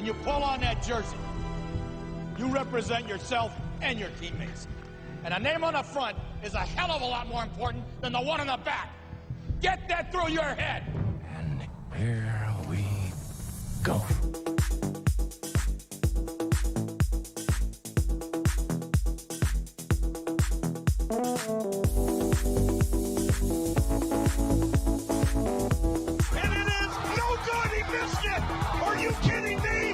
when you pull on that jersey, you represent yourself and your teammates. And a name on the front is a hell of a lot more important than the one on the back. Get that through your head. And here we go. And it is no good. He missed it. Are you kidding me?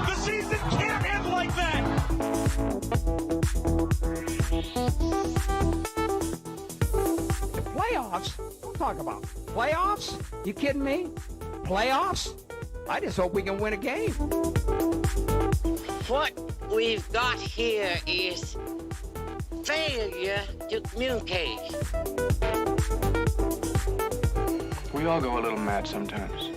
The season can't end like that. The playoffs? Don't talk about playoffs. You kidding me? Playoffs? I just hope we can win a game. What we've got here is failure to communicate. We all go a little mad sometimes.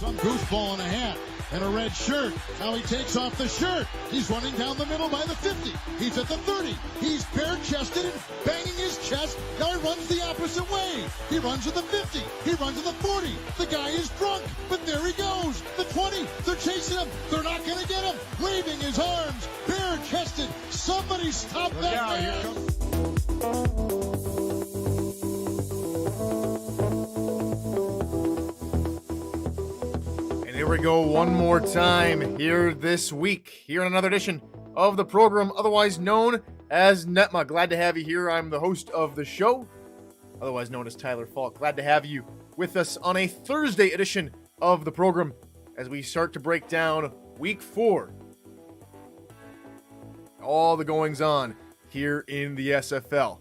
Some goofball in a hat and a red shirt. Now he takes off the shirt. He's running down the middle by the 50. He's at the 30. He's bare-chested and banging his chest. Now he runs the opposite way. He runs to the 50. He runs to the 40. The guy is drunk, but there he goes. The 20. They're chasing him. They're not going to get him. Waving his arms. Bare-chested. Somebody stop that man. Here we go one more time here this week, here in another edition of the program, otherwise known as NETMA. Glad to have you here. I'm the host of the show, otherwise known as Tyler Falk. Glad to have you with us on a Thursday edition of the program as we start to break down week 4. All the goings on here in the SFL.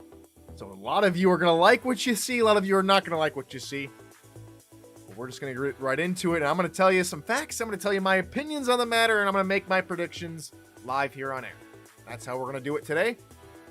So a lot of you are going to like what you see, a lot of you are not going to like what you see. We're just going to get right into it, and I'm going to tell you some facts. I'm going to tell you my opinions on the matter, and I'm going to make my predictions live here on air. That's how we're going to do it today.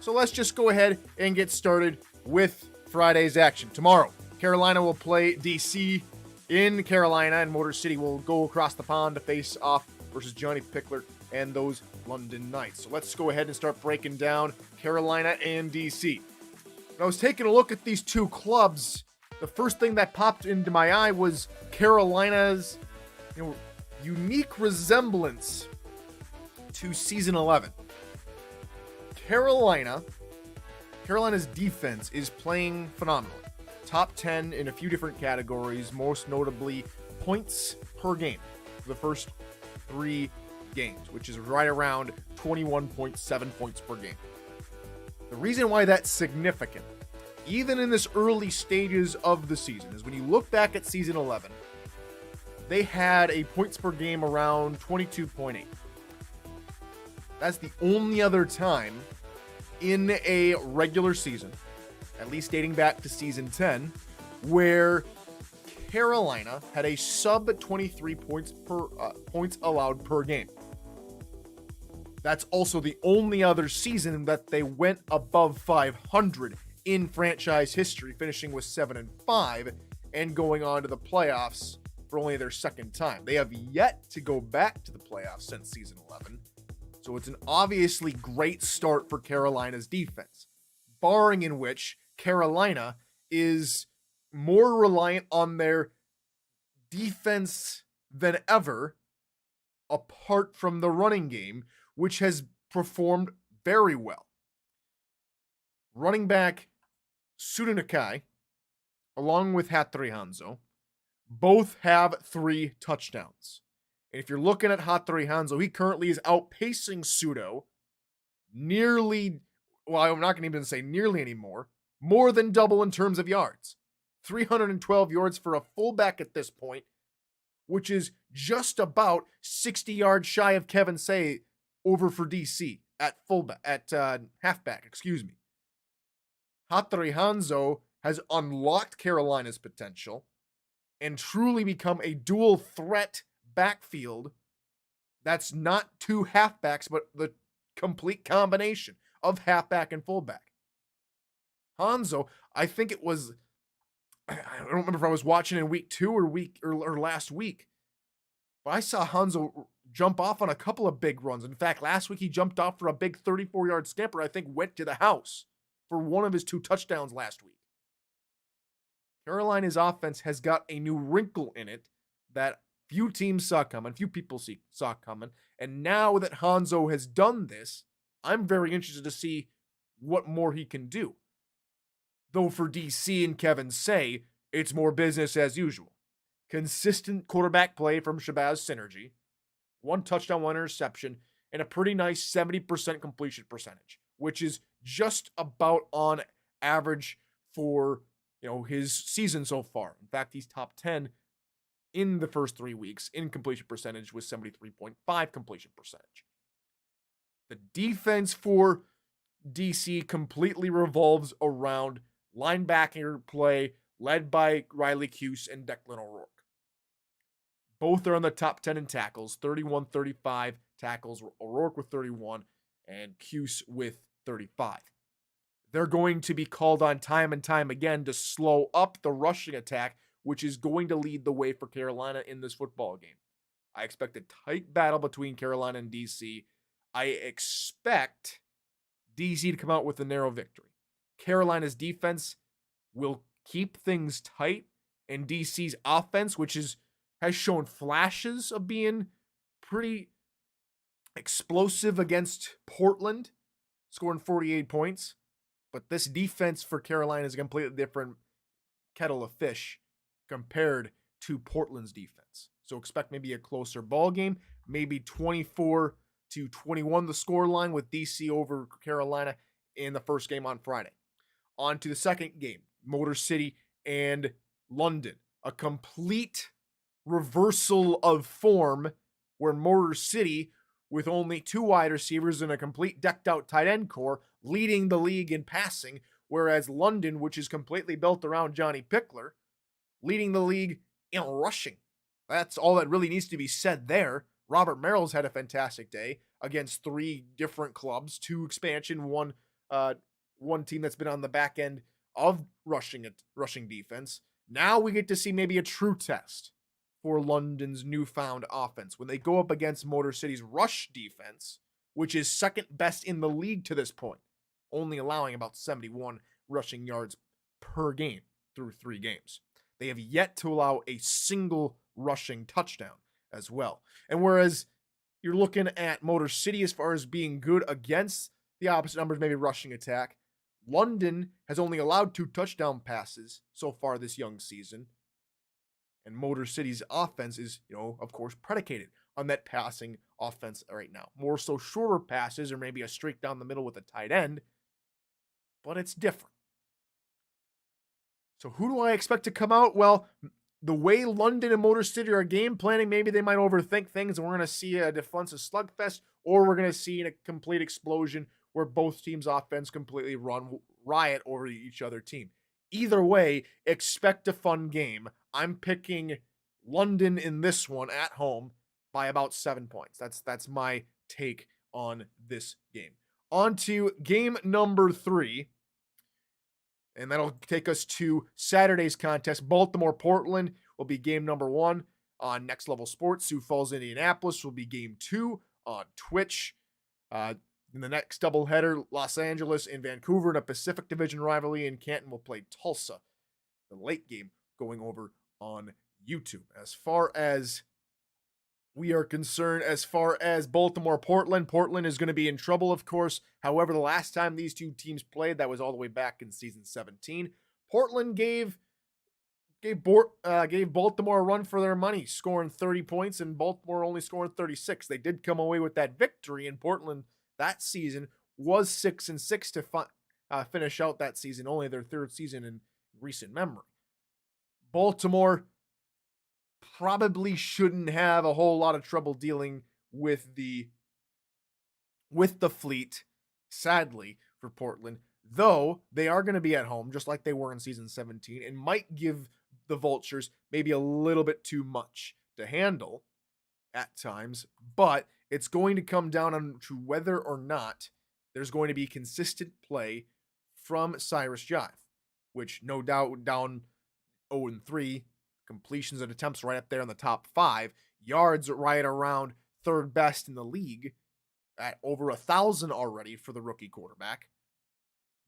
So let's just go ahead and get started with Friday's action. Tomorrow, Carolina will play DC in Carolina, and Motor City will go across the pond to face off versus Johnny Pickler and those London Knights. So let's go ahead and start breaking down Carolina and DC. When I was taking a look at these two clubs, the first thing that popped into my eye was Carolina's unique resemblance to season 11. Carolina's defense is playing phenomenal. Top 10 in a few different categories, most notably points per game for the first 3 games, which is right around 21.7 points per game. The reason why that's significant, even in this early stages of the season, is when you look back at season 11, they had a points per game around 22.8. That's the only other time in a regular season, at least dating back to season 10, where Carolina had a sub 23 points allowed per game. That's also the only other season that they went above 500 in franchise history, finishing with 7-5 and going on to the playoffs for only their second time. They have yet to go back to the playoffs since season 11, so it's an obviously great start for Carolina's defense, barring in which Carolina is more reliant on their defense than ever, apart from the running game, which has performed very well. Running back Suda Nakai, along with Hattori Hanzo, both have 3 touchdowns. And if you're looking at Hattori Hanzo, he currently is outpacing Sudo nearly, well, I'm not going to even say nearly anymore, more than double in terms of yards. 312 yards for a fullback at this point, which is just about 60 yards shy of Kevin Say over for DC at halfback, excuse me. Hattori Hanzo has unlocked Carolina's potential and truly become a dual threat backfield that's not 2 halfbacks, but the complete combination of halfback and fullback. Hanzo, I think it was, I don't remember if I was watching in week 2 or last week, but I saw Hanzo jump off on a couple of big runs. In fact, last week he jumped off for a big 34-yard scamper, I think went to the house for one of his 2 touchdowns last week. Carolina's offense has got a new wrinkle in it that few teams saw coming, few people saw coming. And now that Hanzo has done this, I'm very interested to see what more he can do. Though for DC and Kevin Say, it's more business as usual. Consistent quarterback play from Shabazz Synergy, 1 touchdown, 1 interception, and a pretty nice 70% completion percentage, which is just about on average for his season so far. In fact, he's top 10 in the first 3 weeks in completion percentage with 73.5 completion percentage. The defense for DC completely revolves around linebacker play led by Riley Cuse and Declan O'Rourke. Both are in the top 10 in tackles, 31-35 tackles, O'Rourke with 31 and Cuse with 35. They're going to be called on time and time again to slow up the rushing attack, which is going to lead the way for Carolina in this football game. I expect a tight battle between Carolina and DC. I expect DC to come out with a narrow victory. Carolina's defense will keep things tight, and DC's offense, which has shown flashes of being pretty explosive against Portland, scoring 48 points. But this defense for Carolina is a completely different kettle of fish compared to Portland's defense. So expect maybe a closer ball game, maybe 24-21 the score line with DC over Carolina in the first game on Friday. On to the second game, Motor City and London. A complete reversal of form where Motor City, with only 2 wide receivers and a complete decked out tight end core, leading the league in passing, whereas London, which is completely built around Johnny Pickler, leading the league in rushing. That's all that really needs to be said there. Robert Merrill's had a fantastic day against 3 different clubs, 2 expansion, one team that's been on the back end of rushing defense. Now we get to see maybe a true test for London's newfound offense when they go up against Motor City's rush defense, which is second best in the league to this point, only allowing about 71 rushing yards per game through 3 games. They have yet to allow a single rushing touchdown as well. And whereas you're looking at Motor City as far as being good against the opposite numbers, maybe rushing attack, London has only allowed 2 touchdown passes so far this young season. And Motor City's offense is, of course, predicated on that passing offense right now. More so shorter passes or maybe a streak down the middle with a tight end. But it's different. So who do I expect to come out? Well, the way London and Motor City are game planning, maybe they might overthink things and we're going to see a defensive slugfest, or we're going to see a complete explosion where both teams' offense completely run riot over each other team. Either way, expect a fun game. I'm picking London in this one at home by about 7 points. That's my take on this game. On to game number 3. And that'll take us to Saturday's contest. Baltimore-Portland will be game number 1 on Next Level Sports. Sioux Falls, Indianapolis will be game 2 on Twitch. In the next doubleheader, Los Angeles and Vancouver in a Pacific Division rivalry, and Canton will play Tulsa. The late game going over on YouTube. As far as we are concerned, as far as Baltimore-Portland, Portland is going to be in trouble, of course. However, the last time these 2 teams played, that was all the way back in season 17. Portland gave Baltimore a run for their money, scoring 30 points, and Baltimore only scoring 36. They did come away with that victory, and Portland that season was 6-6 to finish out that season, only their 3rd season in recent memory. Baltimore probably shouldn't have a whole lot of trouble dealing with the fleet, sadly, for Portland, though they are going to be at home, just like they were in season 17, and might give the Vultures maybe a little bit too much to handle at times, but it's going to come down to whether or not there's going to be consistent play from Cyrus Jive, which no doubt down 0-3, completions and attempts right up there in the top 5, yards right around 3rd best in the league at over 1,000 already for the rookie quarterback.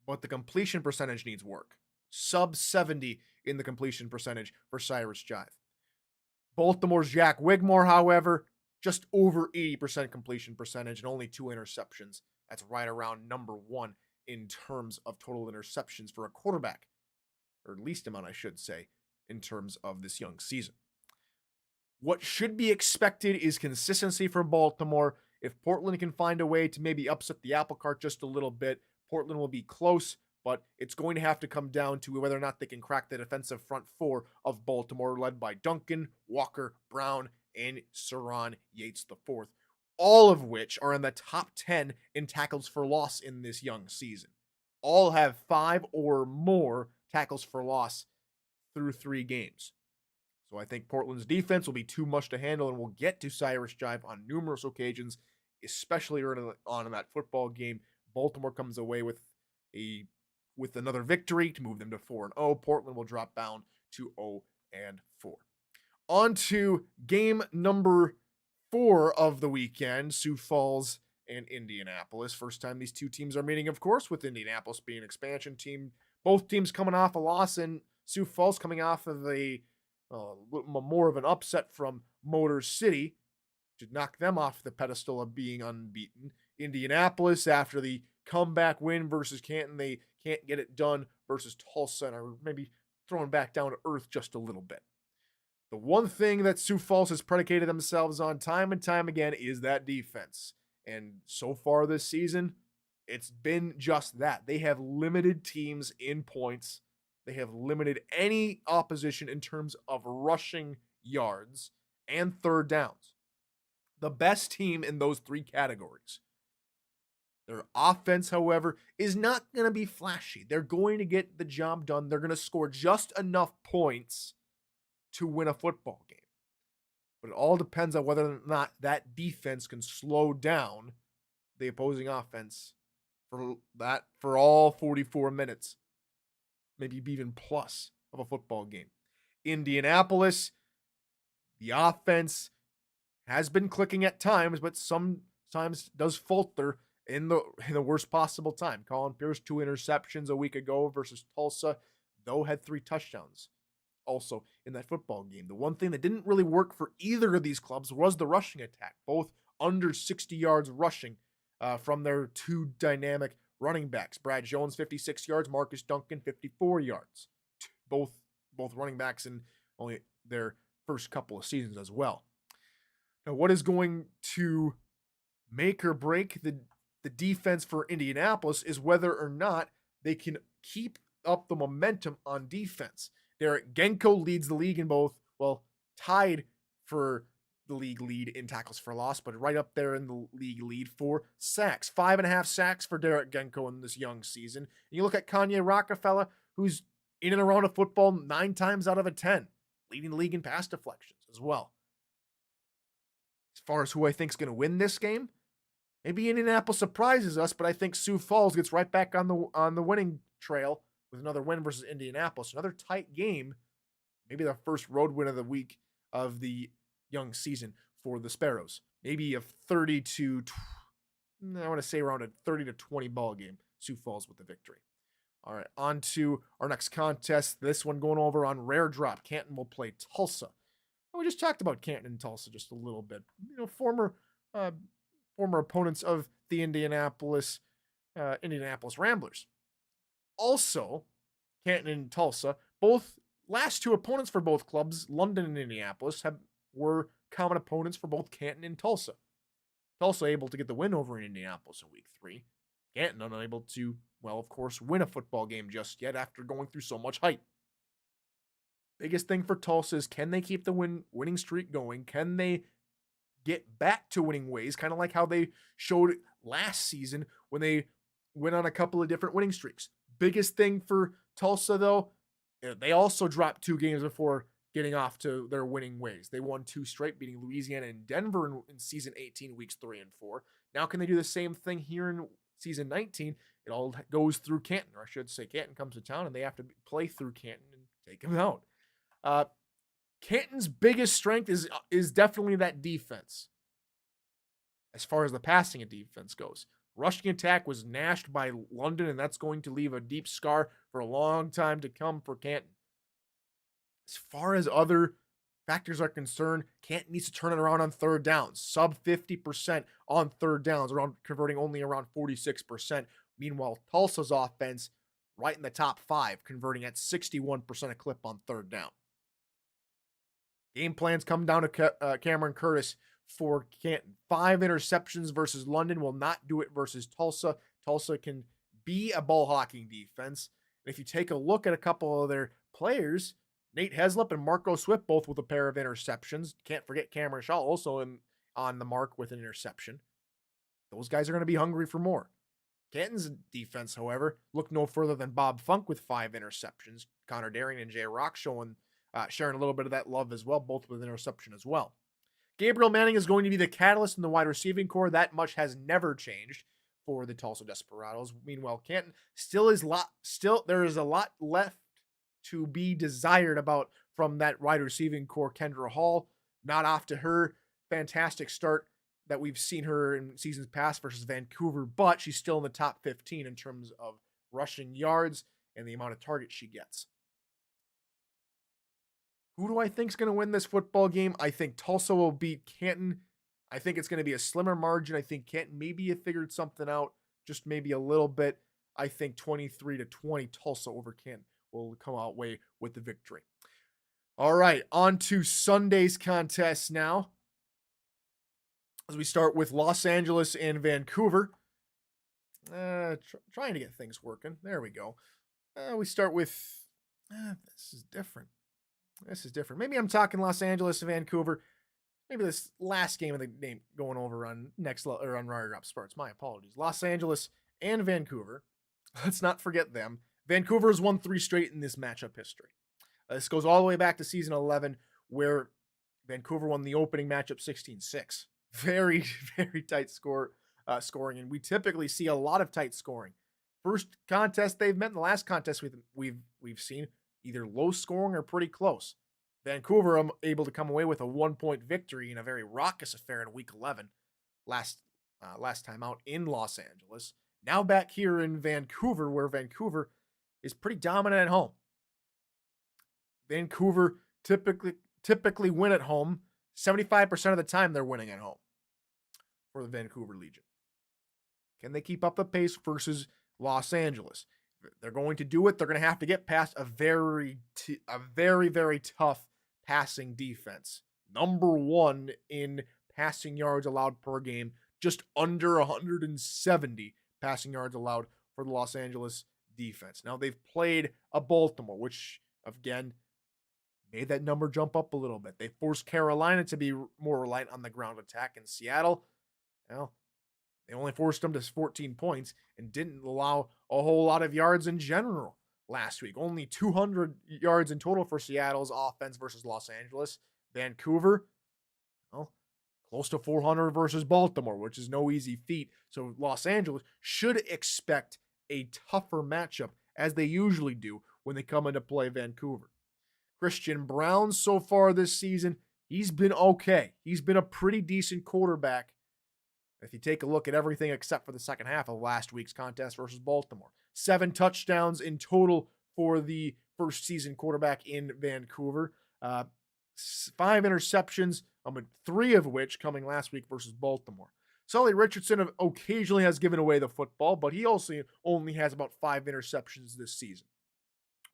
But the completion percentage needs work. Sub 70 in the completion percentage for Cyrus Jive. Baltimore's Jack Wigmore, however, just over 80% completion percentage and only 2 interceptions. That's right around number 1 in terms of total interceptions for a quarterback, or least amount, I should say, in terms of this young season. What should be expected is consistency from Baltimore. If Portland can find a way to maybe upset the apple cart just a little bit, Portland will be close, but it's going to have to come down to whether or not they can crack the defensive front four of Baltimore, led by Duncan, Walker, Brown, and Saron Yates IV, all of which are in the top 10 in tackles for loss in this young season. All have 5 or more tackles for loss through 3 games. So I think Portland's defense will be too much to handle and will get to Cyrus Jive on numerous occasions, especially early on in that football game. Baltimore comes away with another victory to move them to 4-0. Portland will drop down to 0-4. On to game number 4 of the weekend, Sioux Falls and Indianapolis. First time these two teams are meeting, of course, with Indianapolis being an expansion team. Both teams coming off a loss, and Sioux Falls coming off of more of an upset from Motor City to knock them off the pedestal of being unbeaten. Indianapolis, after the comeback win versus Canton, they can't get it done versus Tulsa, and are maybe thrown back down to earth just a little bit. The one thing that Sioux Falls has predicated themselves on time and time again is that defense. And so far this season, it's been just that. They have limited teams in points. They have limited any opposition in terms of rushing yards and third downs. The best team in those 3 categories. Their offense, however, is not going to be flashy. They're going to get the job done. They're going to score just enough points to win a football game. But it all depends on whether or not that defense can slow down the opposing offense for all 44 minutes. Maybe even plus of a football game. Indianapolis, the offense has been clicking at times, but sometimes does falter in the worst possible time. Colin Pierce, 2 interceptions a week ago versus Tulsa, though had 3 touchdowns also in that football game. The one thing that didn't really work for either of these clubs was the rushing attack, both under 60 yards rushing from their 2 dynamic running backs. Brad Jones, 56 yards. Marcus Duncan, 54 yards. Both running backs in only their first couple of seasons as well. Now, what is going to make or break the defense for Indianapolis is whether or not they can keep up the momentum on defense. Derek Genko leads the league in both, tied for the league lead in tackles for loss, but right up there in the league lead for sacks. 5.5 sacks for Derek Genko in this young season. And you look at Kanye Rockefeller, who's in and around a football 9 times out of 10, leading the league in pass deflections as well. As far as who I think is going to win this game, maybe Indianapolis surprises us, but I think Sioux Falls gets right back on the winning trail with another win versus Indianapolis. Another tight game, maybe the first road win of the week of the young season for the Sparrows. Maybe a 30 to 20 ball game. Sioux Falls with the victory. All right, on to our next contest. This one going over on Rare Drop. Canton will play Tulsa. We just talked about Canton and Tulsa just a little bit. Former opponents of the Indianapolis Ramblers. Also, Canton and Tulsa, both last 2 opponents for both clubs, London and Indianapolis, were common opponents for both Canton and Tulsa. Tulsa able to get the win over in Indianapolis in week 3. Canton unable to, of course, win a football game just yet after going through so much hype. Biggest thing for Tulsa is, can they keep the winning streak going? Can they get back to winning ways, kind of like how they showed last season when they went on a couple of different winning streaks? Biggest thing for Tulsa, though, they also dropped 2 games before getting off to their winning ways. They won 2 straight, beating Louisiana and Denver in season 18, weeks 3 and 4. Now can they do the same thing here in season 19? It all goes through Canton, or I should say Canton comes to town and they have to play through Canton and take them out. Canton's biggest strength is definitely that defense. As far as the passing of defense goes, rushing attack was gnashed by London, and that's going to leave a deep scar for a long time to come for Canton. As far as other factors are concerned, Canton needs to turn it around on third downs. Sub 50% on third downs, around converting only around 46%. Meanwhile, Tulsa's offense right in the top 5, converting at 61% a clip on third down. Game plans come down to Cameron Curtis for Canton. 5 interceptions versus London, will not do it versus Tulsa. Tulsa can be a ball hawking defense. And if you take a look at a couple of their players, Nate Heslop and Marco Swift both with a pair of interceptions. Can't forget Cameron Shaw also on the mark with an interception. Those guys are going to be hungry for more. Canton's defense, however, look no further than Bob Funk with 5 interceptions. Connor Daring and Jay Rock sharing a little bit of that love as well, both with an interception as well. Gabriel Manning is going to be the catalyst in the wide receiving core. That much has never changed for the Tulsa Desperados. Meanwhile, Canton there is a lot left to be desired about from that wide receiving core. Kendra Hall, not off to her fantastic start that we've seen her in seasons past versus Vancouver, but she's still in the top 15 in terms of rushing yards and the amount of targets she gets. Who do I think is going to win this football game? I think Tulsa will beat Canton. I think it's going to be a slimmer margin. I think Canton maybe have figured something out, just maybe a little bit. I think 23-20 Tulsa over Canton will come out way with the victory. All right, on to Sunday's contest now. As we start with Los Angeles and Vancouver. Trying to get things working. There we go. We start with, this is different. Maybe I'm talking Los Angeles and Vancouver. Maybe this last game of the game going over on on Rider Up Sparks. My apologies. Los Angeles and Vancouver. Let's not forget them. Vancouver has won 3 straight in this matchup history. This goes all the way back to season 11, where Vancouver won the opening matchup 16-6. Very, very tight scoring, and we typically see a lot of tight scoring. First contest they've met, in the last contest we've seen either low scoring or pretty close. Vancouver able to come away with a 1-point victory in a very raucous affair in Week 11, last time out in Los Angeles. Now back here in Vancouver, where Vancouver is pretty dominant at home. Vancouver typically win at home. 75% of the time they're winning at home for the Vancouver Legion. Can they keep up the pace versus Los Angeles? If they're going to do it, they're going to have to get past a very, very tough passing defense. Number 1 in passing yards allowed per game, just under 170 passing yards allowed for the Los Angeles defense. Now they've played a Baltimore, which again made that number jump up a little bit. They forced Carolina to be more reliant on the ground attack. In Seattle, well, they only forced them to 14 points and didn't allow a whole lot of yards in general last week. Only 200 yards in total for Seattle's offense versus Los Angeles. Vancouver, well, close to 400 versus Baltimore, which is no easy feat. So Los Angeles should expect a tougher matchup, as they usually do when they come into play Vancouver. Christian Brown so far this season, he's been okay. He's been a pretty decent quarterback. If you take a look at everything except for the second half of last week's contest versus Baltimore. 7 touchdowns in total for the first season quarterback in Vancouver. 5 interceptions, 3 of which coming last week versus Baltimore. Sully Richardson occasionally has given away the football, but he also only has about 5 interceptions this season.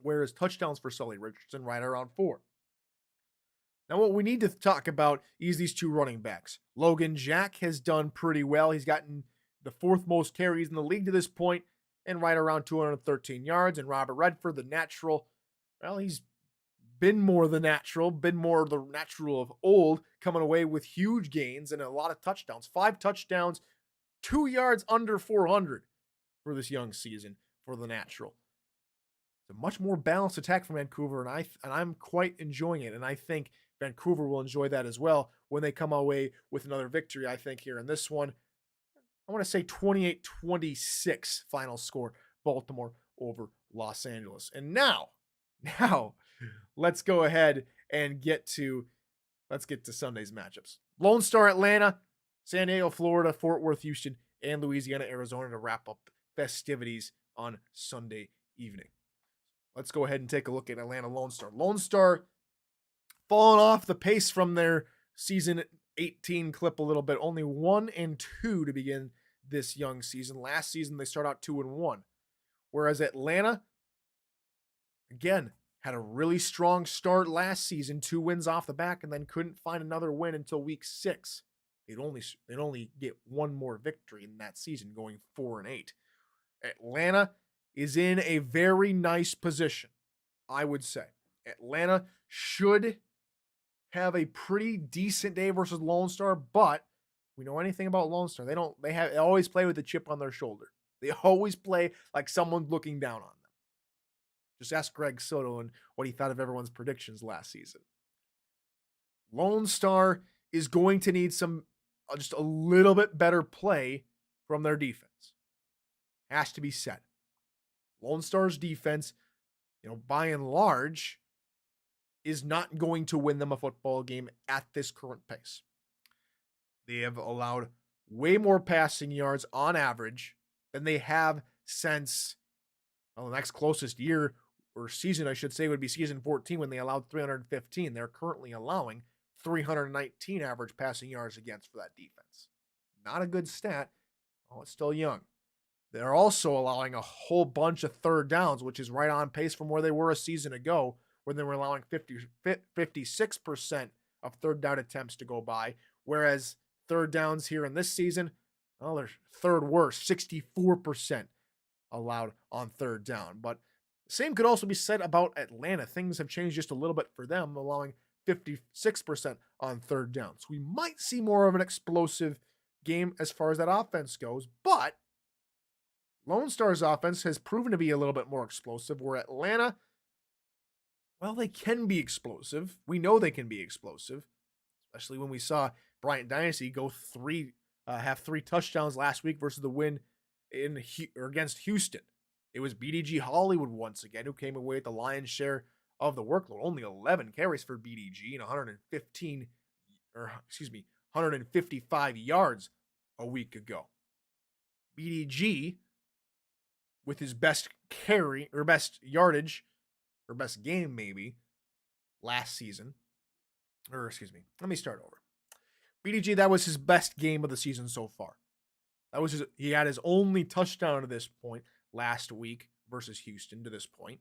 Whereas touchdowns for Sully Richardson right around 4. Now what we need to talk about is these 2 running backs. Logan Jack has done pretty well. He's gotten the 4th most carries in the league to this point and right around 213 yards. And Robert Redford, the natural, well, he's been more the natural of old, coming away with huge gains and a lot of touchdowns. 5 touchdowns, 2 yards under 400 for this young season for the natural. It's a much more balanced attack from Vancouver, and I'm quite enjoying it. And I think Vancouver will enjoy that as well when they come away with another victory, I think, here in this one. I want to say 28-26 final score, Baltimore over Los Angeles. And now, let's go ahead and get to Sunday's matchups. Lone Star Atlanta, San Diego, Florida, Fort Worth, Houston, and Louisiana, Arizona to wrap up festivities on Sunday evening. Let's go ahead and take a look at Atlanta Lone Star. Lone Star fallen off the pace from their season 18 clip a little bit. Only 1-2 to begin this young season. Last season, they start out 2-1. Whereas Atlanta, again, had a really strong start last season, 2 wins off the back, and then couldn't find another win until week 6. They'd only get one more victory in that season, going 4-8. Atlanta is in a very nice position, I would say. Atlanta should have a pretty decent day versus Lone Star, but we know anything about Lone Star. They always play with a chip on their shoulder. They always play like someone's looking down on them. Just ask Greg Soto and what he thought of everyone's predictions last season. Lone Star is going to need just a little bit better play from their defense. Has to be said. Lone Star's defense, by and large, is not going to win them a football game at this current pace. They have allowed way more passing yards on average than they have since the next closest year or season, I should say, would be season 14 when they allowed 315. They're currently allowing 319 average passing yards against for that defense. Not a good stat. Oh, it's still young. They're also allowing a whole bunch of third downs, which is right on pace from where they were a season ago, when they were allowing 56% of third down attempts to go by, whereas third downs here in this season, they're third worst, 64% allowed on third down. But the same could also be said about Atlanta. Things have changed just a little bit for them, allowing 56% on third down. So we might see more of an explosive game as far as that offense goes, but Lone Star's offense has proven to be a little bit more explosive, where Atlanta, they can be explosive. We know they can be explosive, especially when we saw Bryant Dynasty have 3 touchdowns last week versus the win against Houston. It was Bdg Hollywood once again who came away with the lion's share of the workload. Only 11 carries for Bdg and 155 yards a week ago. Bdg, with his best carry or best yardage or best game maybe last season, let me start over. Bdg, that was his best game of the season so far. He had his only touchdown to this point last week versus Houston to this point.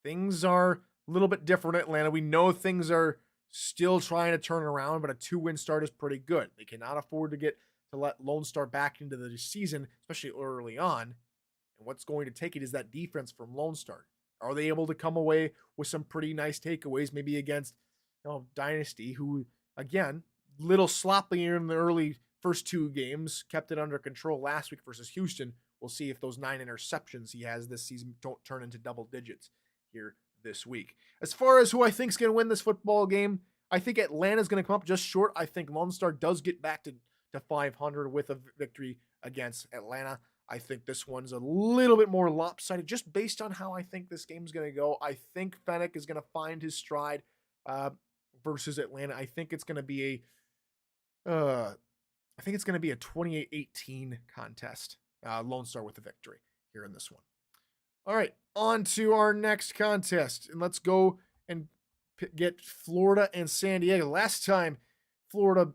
Things are a little bit different in Atlanta. We know things are still trying to turn around, but a 2-win start is pretty good. They cannot afford to let Lone Star back into the season, especially early on. And what's going to take it is that defense from Lone Star. Are they able to come away with some pretty nice takeaways, maybe against Dynasty, who, again, little sloppier in the early first 2 games, kept it under control last week versus Houston. We'll see if those 9 interceptions he has this season don't turn into double digits here this week. As far as who I think is going to win this football game, I think Atlanta's going to come up just short. I think Lone Star does get back to 500 with a victory against Atlanta. I think this one's a little bit more lopsided just based on how I think this game's going to go. I think Fennec is going to find his stride versus Atlanta. I think it's going to be a 28-18 contest. Lone Star with the victory here in this one. All right, on to our next contest. And let's go and get Florida and San Diego. Last time Florida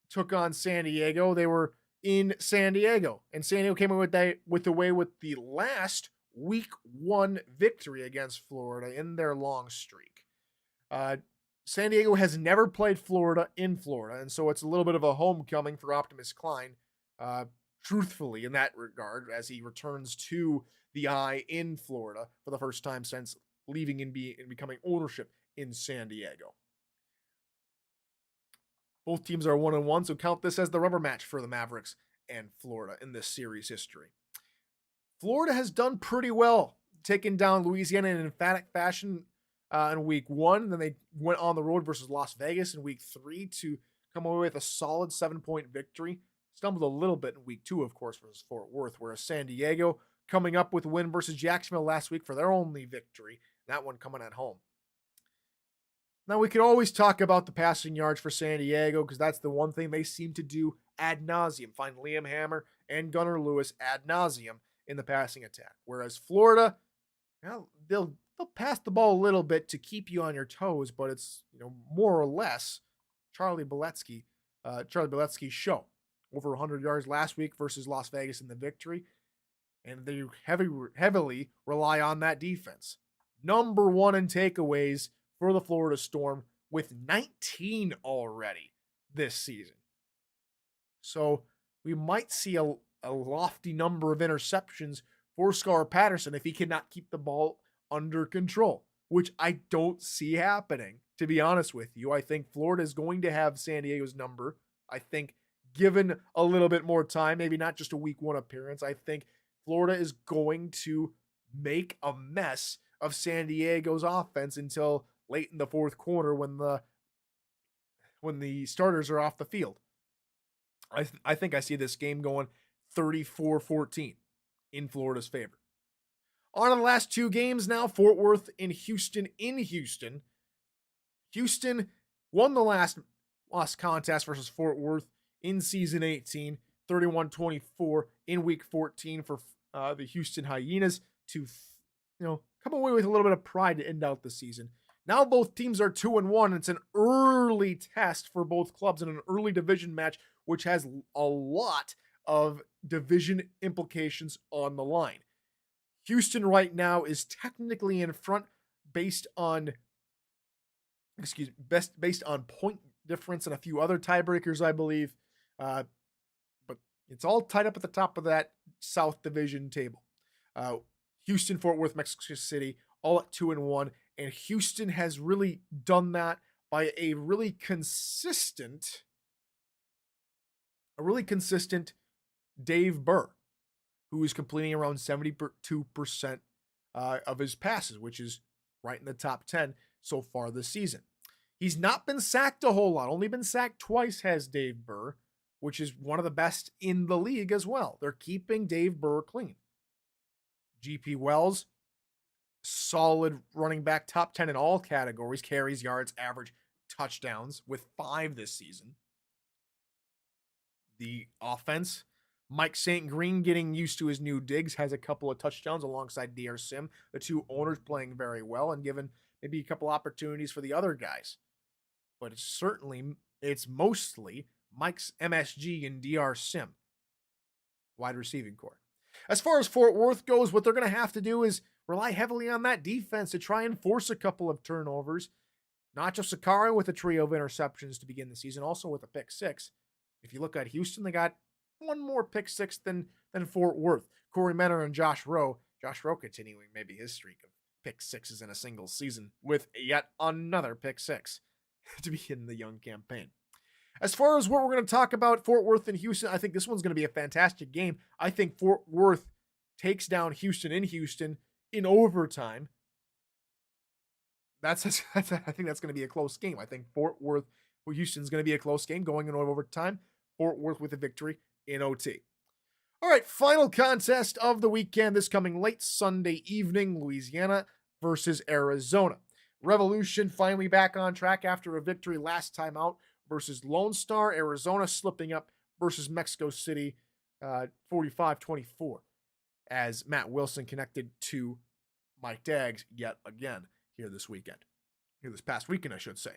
took on San Diego, they were in San Diego. And San Diego came away with the last week 1 victory against Florida in their long streak. San Diego has never played Florida in Florida, and so it's a little bit of a homecoming for Optimus Klein, truthfully, in that regard, as he returns to the I in Florida for the first time since leaving and becoming ownership in San Diego. Both teams are 1-1, so count this as the rubber match for the Mavericks and Florida in this series history. Florida has done pretty well, taking down Louisiana in an emphatic fashion in week 1. Then they went on the road versus Las Vegas in week 3 to come away with a solid 7-point victory. Stumbled a little bit in week 2, of course, versus Fort Worth, whereas San Diego coming up with a win versus Jacksonville last week for their only victory, that one coming at home. Now, we could always talk about the passing yards for San Diego because that's the one thing they seem to do ad nauseum. Find Liam Hammer and Gunnar Lewis ad nauseum in the passing attack. Whereas Florida, they'll they'll pass the ball a little bit to keep you on your toes, but it's, more or less Charlie Biletski's show. Over 100 yards last week versus Las Vegas in the victory, and they heavily rely on that defense. Number 1 in takeaways for the Florida Storm with 19 already this season. So we might see a lofty number of interceptions for Scar Patterson if he cannot keep the ball under control, which I don't see happening, to be honest with you. I think Florida is going to have San Diego's number. I think given a little bit more time, maybe not just a week 1 appearance, I think Florida is going to make a mess of San Diego's offense until late in the fourth quarter when the starters are off the field. I think I see this game going 34-14 in Florida's favor. On to the last 2 games now, Fort Worth and Houston in Houston. Houston won the last contest versus Fort Worth in season 18, 31-24 in week 14 for the Houston Hyenas to, come away with a little bit of pride to end out the season. Now both teams are 2-1. It's an early test for both clubs in an early division match, which has a lot of division implications on the line. Houston right now is technically in front based on point difference and a few other tiebreakers, I believe. But it's all tied up at the top of that South Division table. Houston, Fort Worth, Mexico City, all at 2-1. And Houston has really done that by a really consistent Dave Burr, who is completing around 72% of his passes, which is right in the top 10 so far this season. He's not been sacked a whole lot. Only been sacked twice has Dave Burr, which is one of the best in the league as well. They're keeping Dave Burr clean. GP Wells, solid running back, top 10 in all categories, carries, yards, average, touchdowns, with 5 this season. The offense, Mike St. Green getting used to his new digs, has a couple of touchdowns alongside DR Sim. The 2 owners playing very well and given maybe a couple opportunities for the other guys. But it's mostly Mike's MSG and DR Sim, wide receiving core. As far as Fort Worth goes, what they're going to have to do is rely heavily on that defense to try and force a couple of turnovers. Nacho Sakari with a trio of interceptions to begin the season, also with a pick 6. If you look at Houston, they got one more pick 6 than Fort Worth. Corey Menor and Josh Rowe. Josh Rowe continuing maybe his streak of pick 6s in a single season with yet another pick 6 to begin the young campaign. As far as what we're going to talk about, Fort Worth and Houston, I think this one's going to be a fantastic game. I think Fort Worth takes down Houston in overtime. I think that's going to be a close game. I think Houston's going to be a close game going in overtime. Fort Worth with a victory in OT. All right, final contest of the weekend this coming late Sunday evening, Louisiana versus Arizona. Revolution finally back on track after a victory last time out versus Lone Star. Arizona slipping up versus Mexico City 45-24 as Matt Wilson connected to Mike Daggs yet again this past weekend, I should say.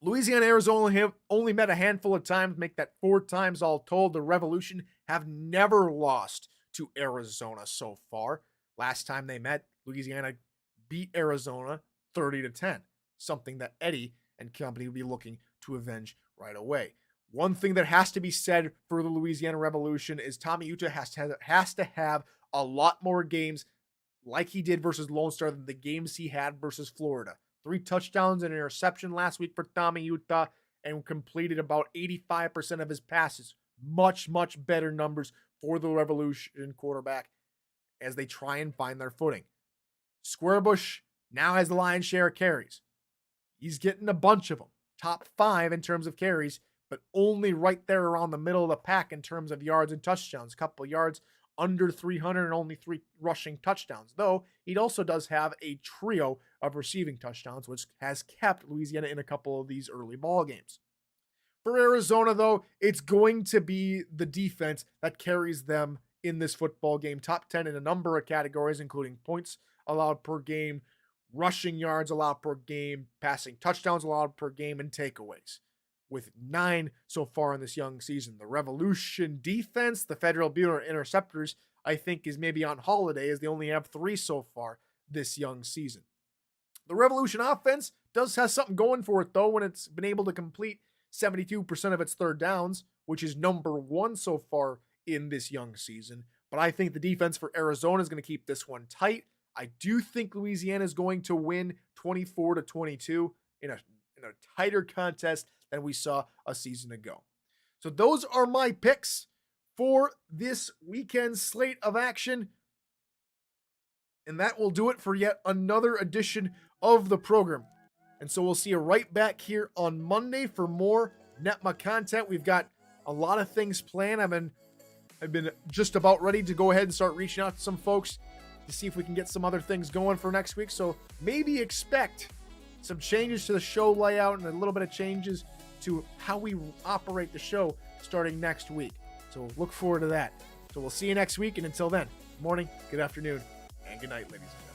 Louisiana and Arizona have only met a handful of times, make that 4 times all told. The Revolution have never lost to Arizona so far. Last time they met, Louisiana beat Arizona 30-10, something that Eddie and company will be looking to avenge right away. One thing that has to be said for the Louisiana Revolution is Tommy Utah has to have a lot more games like he did versus Lone Star than the games he had versus Florida. 3 touchdowns and an interception last week for Tommy Utah and completed about 85% of his passes. Much, much better numbers for the Revolution quarterback as they try and find their footing. Squarebush now has the lion's share of carries. He's getting a bunch of them. Top 5 in terms of carries, but only right there around the middle of the pack in terms of yards and touchdowns. A couple of yards under 300 and only 3 rushing touchdowns. Though he also does have a trio of receiving touchdowns, which has kept Louisiana in a couple of these early ball games. For Arizona, though, it's going to be the defense that carries them in this football game. Top 10 in a number of categories, including points allowed per game, rushing yards allowed per game, passing touchdowns allowed per game, and takeaways, with 9 so far in this young season. The Revolution defense, the Federal Bureau Interceptors, I think is maybe on holiday, as they only have 3 so far this young season. The Revolution offense does have something going for it, though, when it's been able to complete 72% of its third downs, which is number 1 so far in this young season. But I think the defense for Arizona is going to keep this one tight. I do think Louisiana is going to win 24-22 in a tighter contest than we saw a season ago. So those are my picks for this weekend slate of action. And that will do it for yet another edition of the program. And so we'll see you right back here on Monday for more NETMA content. We've got a lot of things planned. I've been just about ready to go ahead and start reaching out to some folks to see if we can get some other things going for next week. So maybe expect some changes to the show layout and a little bit of changes to how we operate the show starting next week. So look forward to that. So we'll see you next week. And until then, good morning, good afternoon, and good night, ladies and gentlemen.